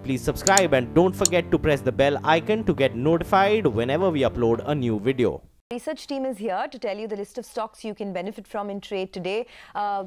please subscribe and don't forget to press the bell icon to get notified whenever we upload a new video. Research team is here to tell you the list of stocks you can benefit from in trade today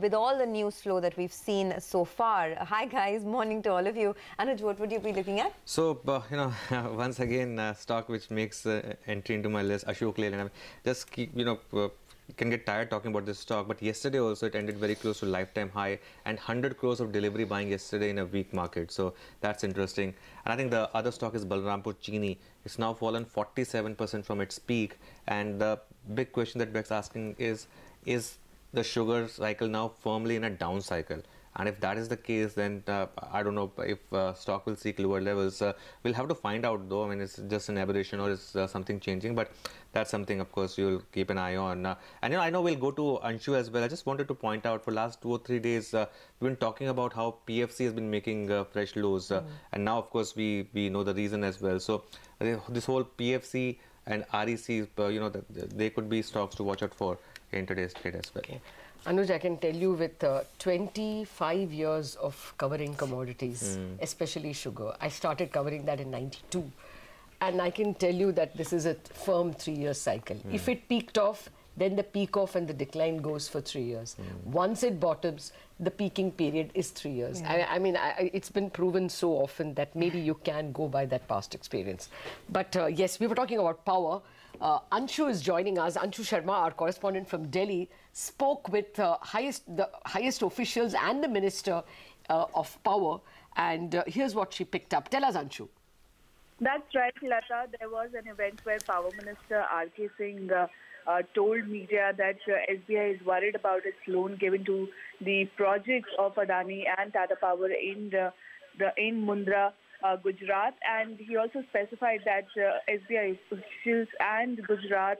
with all the news flow that we've seen so far. Hi guys, morning to all of you. Anuj, what would you be looking at? So, once again, stock which makes entry into my list, Ashok Leyland. Just keep, can get tired talking about this stock, but yesterday also it ended very close to lifetime high and 100 crores of delivery buying yesterday in a weak market. So that's interesting. And I think the other stock is Balrampur Chini. It's now fallen 47% from its peak. And the big question that Beck's asking is the sugar cycle now firmly in a down cycle? And if that is the case, then I don't know if stock will seek lower levels. We'll have to find out though. I mean, it's just an aberration or is something changing, but that's something, of course, you'll keep an eye on. And I know we'll go to Anshu as well. I just wanted to point out for last 2 or 3 days, we've been talking about how PFC has been making fresh lows. And now, of course, we know the reason as well. So this whole PFC and REC, they could be stocks to watch out for in today's trade as well. Okay. Anuj, I can tell you with 25 years of covering commodities, especially sugar. I started covering that in '92. And I can tell you that this is a firm 3-year cycle. If it peaked off, then the peak off and the decline goes for 3 years. Once it bottoms, the peaking period is 3 years. Yeah. I mean, it's been proven so often that maybe you can go by that past experience. But yes, we were talking about power. Anshu is joining us. Anshu Sharma, our correspondent from Delhi, spoke with the highest officials and the Minister of Power. And here's what she picked up. Tell us, Anshu. That's right, Lata. There was an event where Power Minister RK Singh told media that SBI is worried about its loan given to the projects of Adani and Tata Power in Mundra, Gujarat. And he also specified that SBI officials and Gujarat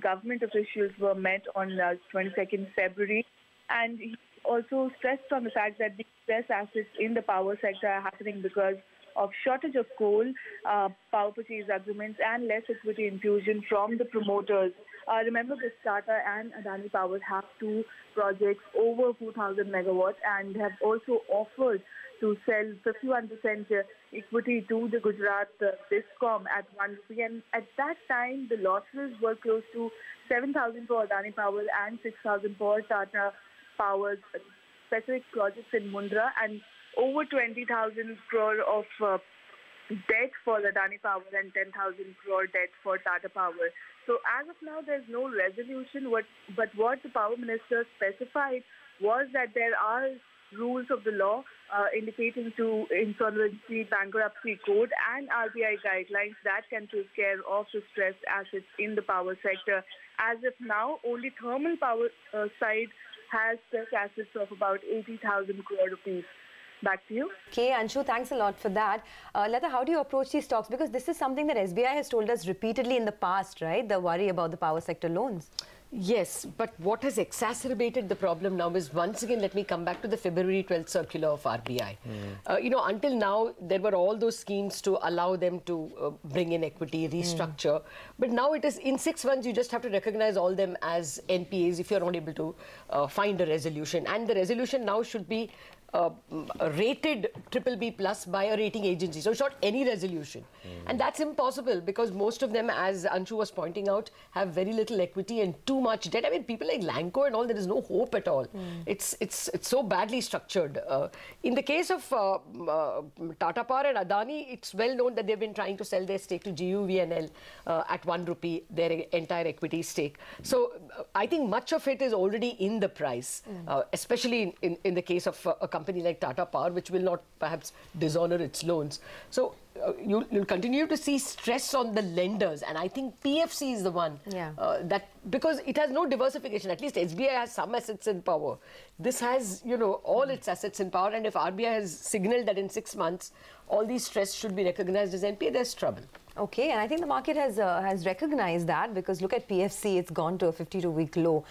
government officials were met on 22nd February. And he also stressed on the fact that the stress assets in the power sector are happening because of shortage of coal, power purchase agreements and less equity infusion from the promoters. Remember, this Tata and Adani Power have 2 projects over 4,000 megawatts and have also offered to sell 51% equity to the Gujarat Discom at 1 rupee. And at that time, the losses were close to 7,000 for Adani Power and 6,000 for Tata Power's specific projects in Mundra, and over 20,000 crore of debt for Adani Power and 10,000 crore debt for Tata Power. So as of now, there's no resolution. But what the Power Minister specified was that there are rules of the law indicating to insolvency, bankruptcy code and RBI guidelines that can take care of the stressed assets in the power sector. As of now, only thermal power side has stressed assets of about 80,000 crore rupees. Back to you. Okay, Anshu, thanks a lot for that. Lata, how do you approach these stocks? Because this is something that SBI has told us repeatedly in the past, right? The worry about the power sector loans. Yes, but what has exacerbated the problem now is, once again, let me come back to the February 12th circular of RBI. Until now, there were all those schemes to allow them to bring in equity, restructure. But now it is in 6 months, you just have to recognize all them as NPAs if you're not able to find a resolution. And the resolution now should be rated BBB plus by a rating agency. So it's not any resolution. And that's impossible because most of them, as Anshu was pointing out, have very little equity and too much debt. I mean, people like Lanco and all, there is no hope at all. It's so badly structured. In the case of Tata Power and Adani, it's well known that they've been trying to sell their stake to GUVNL at 1 rupee, their entire equity stake. So I think much of it is already in the price, especially in the case of a company like Tata Power, which will not perhaps dishonor its loans. So you'll continue to see stress on the lenders, and I think PFC is the one that, because it has no diversification. At least SBI has some assets in power. This has, all its assets in power, and if RBI has signaled that in 6 months all these stress should be recognized as NPA, there's trouble. Okay, and I think the market has recognized that, because look at PFC, it's gone to a 52-week low,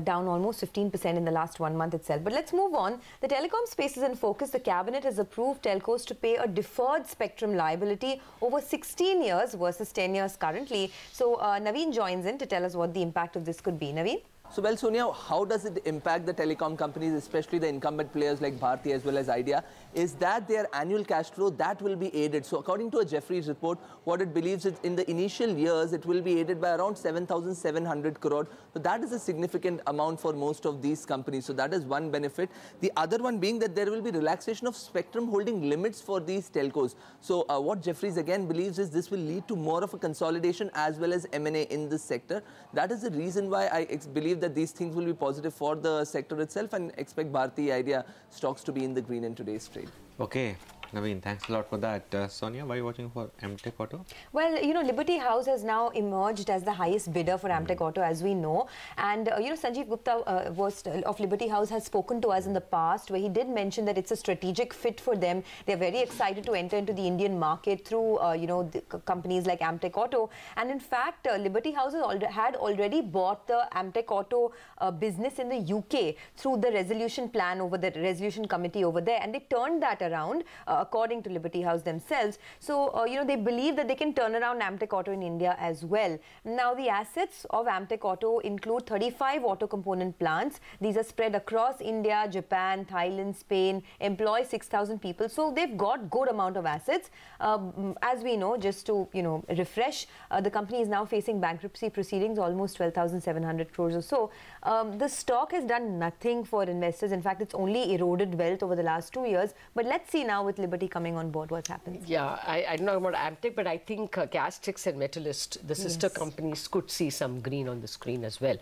down almost 15% in the last 1 month itself. But let's move on. The telecom space is in focus. The cabinet has approved telcos to pay a deferred spectrum liability over 16 years versus 10 years currently. So Naveen joins in to tell us what the impact of this could be. Naveen? So, well, Sonia, how does it impact the telecom companies, especially the incumbent players like Bharti as well as Idea? is that their annual cash flow, that will be aided. So according to a Jefferies report, what it believes is in the initial years, it will be aided by around 7,700 crore. So that is a significant amount for most of these companies. So that is one benefit. The other one being that there will be relaxation of spectrum holding limits for these telcos. So what Jefferies again believes is this will lead to more of a consolidation as well as M&A in this sector. That is the reason why I believe that these things will be positive for the sector itself, and expect Bharti Idea stocks to be in the green in today's trade. Okay. Naveen, thanks a lot for that. Sonia, why are you watching for Amtech Auto? Well, you know, Liberty House has now emerged as the highest bidder for Amtech Auto, as we know. And, you know, Sanjeev Gupta of Liberty House has spoken to us in the past, where he did mention that it's a strategic fit for them. They're very excited to enter into the Indian market through, you know, companies like Amtech Auto. And in fact, Liberty House had already bought the Amtech Auto business in the UK through the resolution plan over the resolution committee over there. And they turned that around, according to Liberty House themselves. So, you know, they believe that they can turn around Amtech Auto in India as well. Now, the assets of Amtech Auto include 35 auto component plants. These are spread across India, Japan, Thailand, Spain, employ 6,000 people. So, they've got good amount of assets. As we know, just to, you know, refresh, the company is now facing bankruptcy proceedings, almost 12,700 crores or so. The stock has done nothing for investors. In fact, it's only eroded wealth over the last 2 years. But let's see now with Liberty coming on board, what happens? Yeah, I don't know about Amtech, but I think Castix and Metallist, the sister companies, could see some green on the screen as well.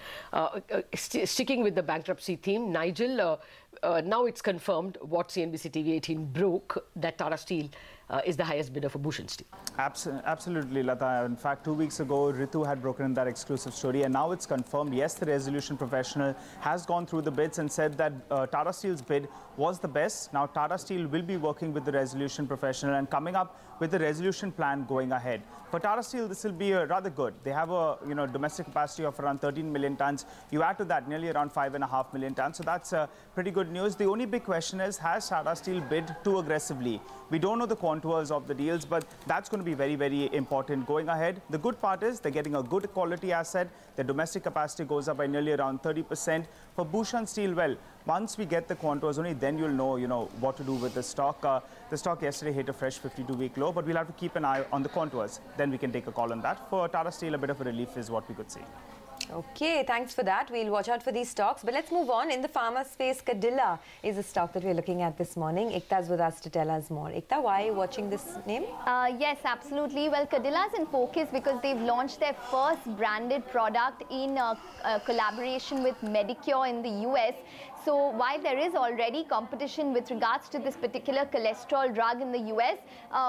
Sticking with the bankruptcy theme, Nigel, now it's confirmed what CNBC TV18 broke, that Tata Steel is the highest bidder for Bhushan Steel. Absolutely, Lata. In fact, 2 weeks ago, Ritu had broken in that exclusive story, and now it's confirmed. Yes, the resolution professional has gone through the bids and said that Tata Steel's bid was the best. Now, Tata Steel will be working with the resolution professional and coming up with the resolution plan going ahead. For Tata Steel, this will be rather good. They have a domestic capacity of around 13 million tons. You add to that nearly around 5.5 million tons. So that's pretty good news. The only big question is, has Tata Steel bid too aggressively? We don't know the contours of the deals, but that's going to be very, very important going ahead. The good part is they're getting a good quality asset. Their domestic capacity goes up by nearly around 30%. For Bhushan Steel, well, once we get the contours, only then you'll know, what to do with the stock. The stock yesterday hit a fresh 52-week low, but we'll have to keep an eye on the contours. Then we can take a call on that. For Tata Steel, a bit of a relief is what we could see. Okay, thanks for that. We'll watch out for these stocks. But let's move on. In the pharma space, Cadila is a stock that we're looking at this morning. Ekta's with us to tell us more. Ekta, why are you watching this name? Yes, absolutely. Well, Cadilla's in focus because they've launched their first branded product in collaboration with Medicure in the US. So while there is already competition with regards to this particular cholesterol drug in the US,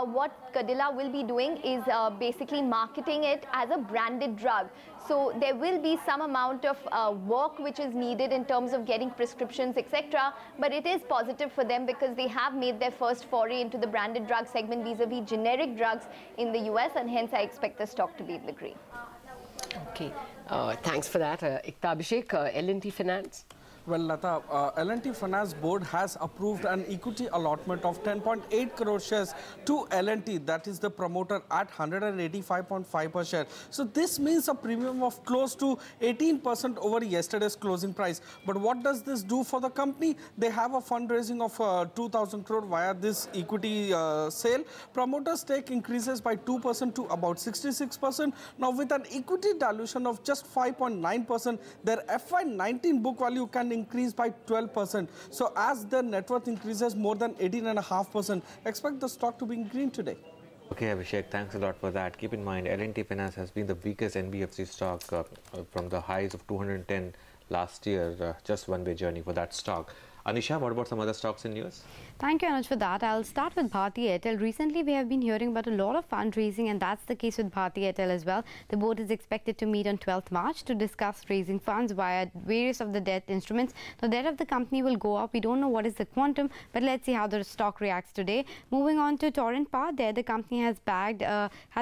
what Cadila will be doing is basically marketing it as a branded drug. So there will be some amount of work which is needed in terms of getting prescriptions, etc. But it is positive for them because they have made their first foray into the branded drug segment vis-a-vis generic drugs in the US, and hence I expect the stock to be in the green. Okay, thanks for that. Ekta Abhishek, L&T Finance. Well, Lata, L&T Finance Board has approved an equity allotment of 10.8 crore shares to L&T, that is the promoter, at 185.5 per share. So this means a premium of close to 18% over yesterday's closing price. But what does this do for the company? They have a fundraising of 2,000 crore via this equity sale. Promoter stake increases by 2% to about 66%. Now, with an equity dilution of just 5.9%, their FY19 book value can increase by 12%. So as their net worth increases more than 18.5%, expect the stock to be in green today. Okay, Abhishek, thanks a lot for that. Keep in mind, L&T Finance has been the weakest NBFC stock from the highs of 210 last year. Just one-way journey for that stock. Anisha, what about some other stocks in news? Thank you, Anuj, for that. I'll start with Bharti Airtel. Recently, we have been hearing about a lot of fundraising, and that's the case with Bharti Airtel as well. The board is expected to meet on 12th March to discuss raising funds via various of the debt instruments. The debt of the company will go up. We don't know what is the quantum, but let's see how the stock reacts today. Moving on to Torrent Power, there the company has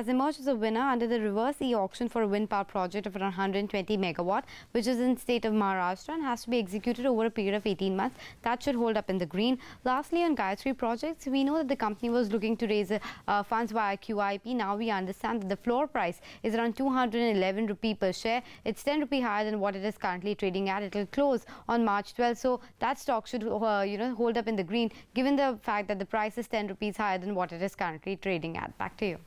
emerged as a winner under the reverse e-auction for a wind power project of around 120 megawatt, which is in state of Maharashtra and has to be executed over a period of 18 months. That should hold up in the green. Lastly, on Gayatri Projects, we know that the company was looking to raise funds via QIP. Now we understand that the floor price is around 211 rupee per share. It's 10 rupee higher than what it is currently trading at. It will close on March 12th. So that stock should hold up in the green, given the fact that the price is 10 rupees higher than what it is currently trading at. Back to you.